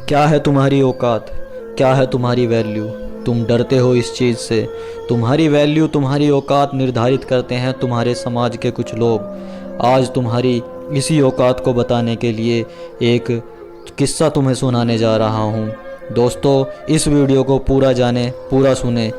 क्या है तुम्हारी औकात, क्या है तुम्हारी वैल्यू। तुम डरते हो इस चीज़ से। तुम्हारी वैल्यू, तुम्हारी औकात निर्धारित करते हैं तुम्हारे समाज के कुछ लोग। आज तुम्हारी इसी औकात को बताने के लिए एक किस्सा तुम्हें सुनाने जा रहा हूँ। दोस्तों, इस वीडियो को पूरा जाने, पूरा सुने।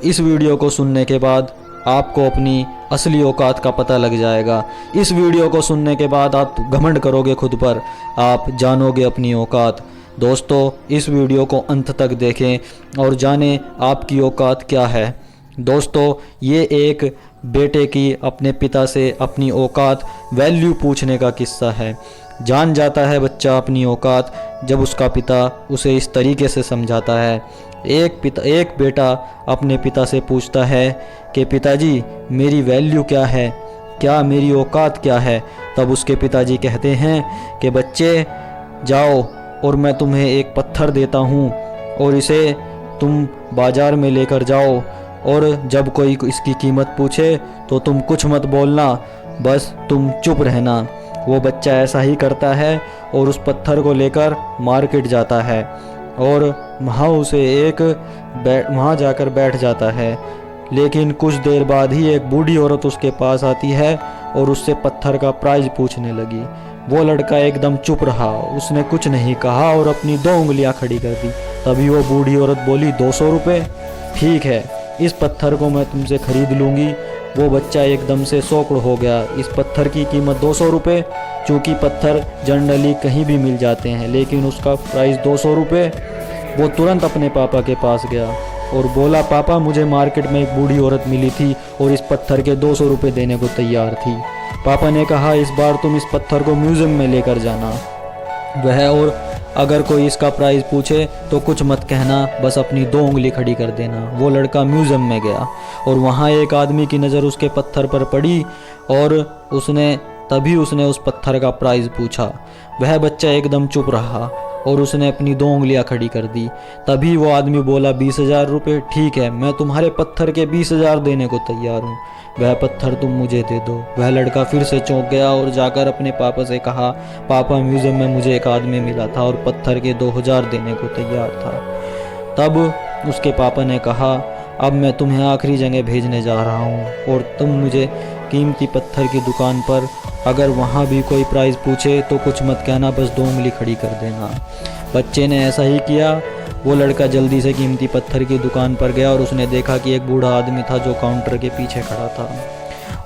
इस वीडियो को सुनने के बाद आपको अपनी असली औकात का पता लग जाएगा। इस वीडियो को सुनने के बाद आप घमंड करोगे खुद पर, आप जानोगे अपनी औकात। दोस्तों, इस वीडियो को अंत तक देखें और जानें आपकी औकात क्या है। दोस्तों, ये एक बेटे की अपने पिता से अपनी औकात, वैल्यू पूछने का किस्सा है। जान जाता है बच्चा अपनी औकात जब उसका पिता उसे इस तरीके से समझाता है। एक बेटा अपने पिता से पूछता है कि पिताजी, मेरी वैल्यू क्या है, क्या मेरी औकात क्या है। तब उसके पिताजी कहते हैं कि बच्चे, जाओ और मैं तुम्हें एक पत्थर देता हूँ और इसे तुम बाज़ार में लेकर जाओ, और जब कोई इसकी कीमत पूछे तो तुम कुछ मत बोलना, बस तुम चुप रहना। वो बच्चा ऐसा ही करता है और उस पत्थर को लेकर मार्केट जाता है और वहाँ जाकर बैठ जाता है। लेकिन कुछ देर बाद ही एक बूढ़ी औरत उसके पास आती है और उससे पत्थर का प्राइस पूछने लगी। वो लड़का एकदम चुप रहा, उसने कुछ नहीं कहा और अपनी 2 उंगलियां खड़ी कर दी। तभी वो बूढ़ी औरत बोली, 200 रुपये, ठीक है, इस पत्थर को मैं तुमसे खरीद लूँगी। वो बच्चा एकदम से शॉक्ड हो गया। इस पत्थर की कीमत 200 रुपये, चूँकि पत्थर जनरली कहीं भी मिल जाते हैं, लेकिन उसका प्राइस 200 रुपये। वो तुरंत अपने पापा के पास गया और बोला, पापा, मुझे मार्केट में एक बूढ़ी औरत मिली थी और इस पत्थर के 200 रुपये देने को तैयार थी। पापा ने कहा, इस बार तुम इस पत्थर को म्यूज़ियम में लेकर जाना और अगर कोई इसका प्राइस पूछे तो कुछ मत कहना, बस अपनी 2 उंगली खड़ी कर देना। वो लड़का म्यूज़ियम में गया और वहाँ एक आदमी की नज़र उसके पत्थर पर पड़ी और तभी उसने उस पत्थर का प्राइस पूछा। वह बच्चा एकदम चुप रहा और उसने अपनी 2 उंगलियां खड़ी कर दी। तभी वो आदमी बोला, 20,000 रुपये, ठीक है, मैं तुम्हारे पत्थर के 20,000 देने को तैयार हूँ, वह पत्थर तुम मुझे दे दो। वह लड़का फिर से चौंक गया और जाकर अपने पापा से कहा, पापा, म्यूज़ियम में मुझे एक आदमी मिला था और पत्थर के 2,000 देने को तैयार था। तब उसके पापा ने कहा, अब मैं तुम्हें आखिरी जगह भेजने जा रहा हूँ और तुम मुझे कीमती पत्थर की दुकान पर अगर वहाँ भी कोई प्राइस पूछे तो कुछ मत कहना, बस 2 उंगली खड़ी कर देना। बच्चे ने ऐसा ही किया। वो लड़का जल्दी से कीमती पत्थर की दुकान पर गया और उसने देखा कि एक बूढ़ा आदमी था जो काउंटर के पीछे खड़ा था।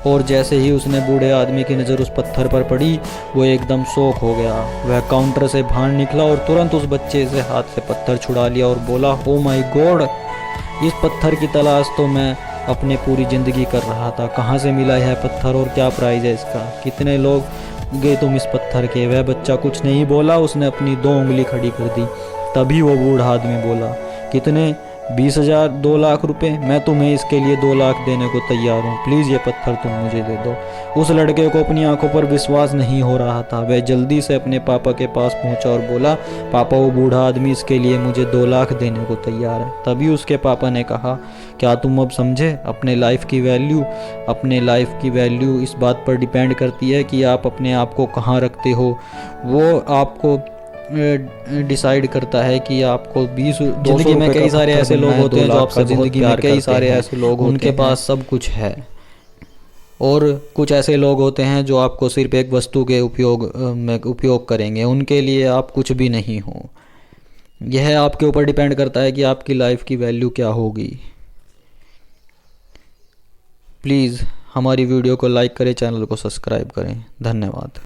और जैसे ही उसने बूढ़े आदमी की नज़र उस पत्थर पर पड़ी, वो एकदम शॉक हो गया। वह काउंटर से बाहर निकला और तुरंत उस बच्चे से हाथ से पत्थर छुड़ा लिया और बोला, ओ माय गॉड, इस पत्थर की तलाश तो मैं अपने पूरी ज़िंदगी कर रहा था। कहाँ से मिला यह पत्थर और क्या प्राइस है इसका, कितने लोग गए तुम इस पत्थर के। वह बच्चा कुछ नहीं बोला, उसने अपनी 2 उंगली खड़ी कर दी। तभी वो बूढ़ा आदमी बोला, कितने, 20,000, 2 लाख रुपए, मैं तुम्हें इसके लिए 2 लाख देने को तैयार हूँ, प्लीज़ ये पत्थर तुम मुझे दे दो। उस लड़के को अपनी आंखों पर विश्वास नहीं हो रहा था। वह जल्दी से अपने पापा के पास पहुंचा और बोला, पापा, वो बूढ़ा आदमी इसके लिए मुझे 2 लाख देने को तैयार है। तभी उसके पापा ने कहा, क्या तुम अब समझे अपने लाइफ की वैल्यू। अपने लाइफ की वैल्यू इस बात पर डिपेंड करती है कि आप अपने आप को कहाँ रखते हो। वो आपको डिसाइड करता है कि आपको 20, ज़िंदगी में कई सारे ऐसे लोग होते हैं जो आपसे ज़िंदगी में कई सारे ऐसे लोग, उनके पास सब कुछ है, और कुछ ऐसे लोग होते हैं जो आपको सिर्फ एक वस्तु के उपयोग करेंगे, उनके लिए आप कुछ भी नहीं हो। यह आपके ऊपर डिपेंड करता है कि आपकी लाइफ की वैल्यू क्या होगी। प्लीज़ हमारी वीडियो को लाइक करें, चैनल को सब्सक्राइब करें। धन्यवाद।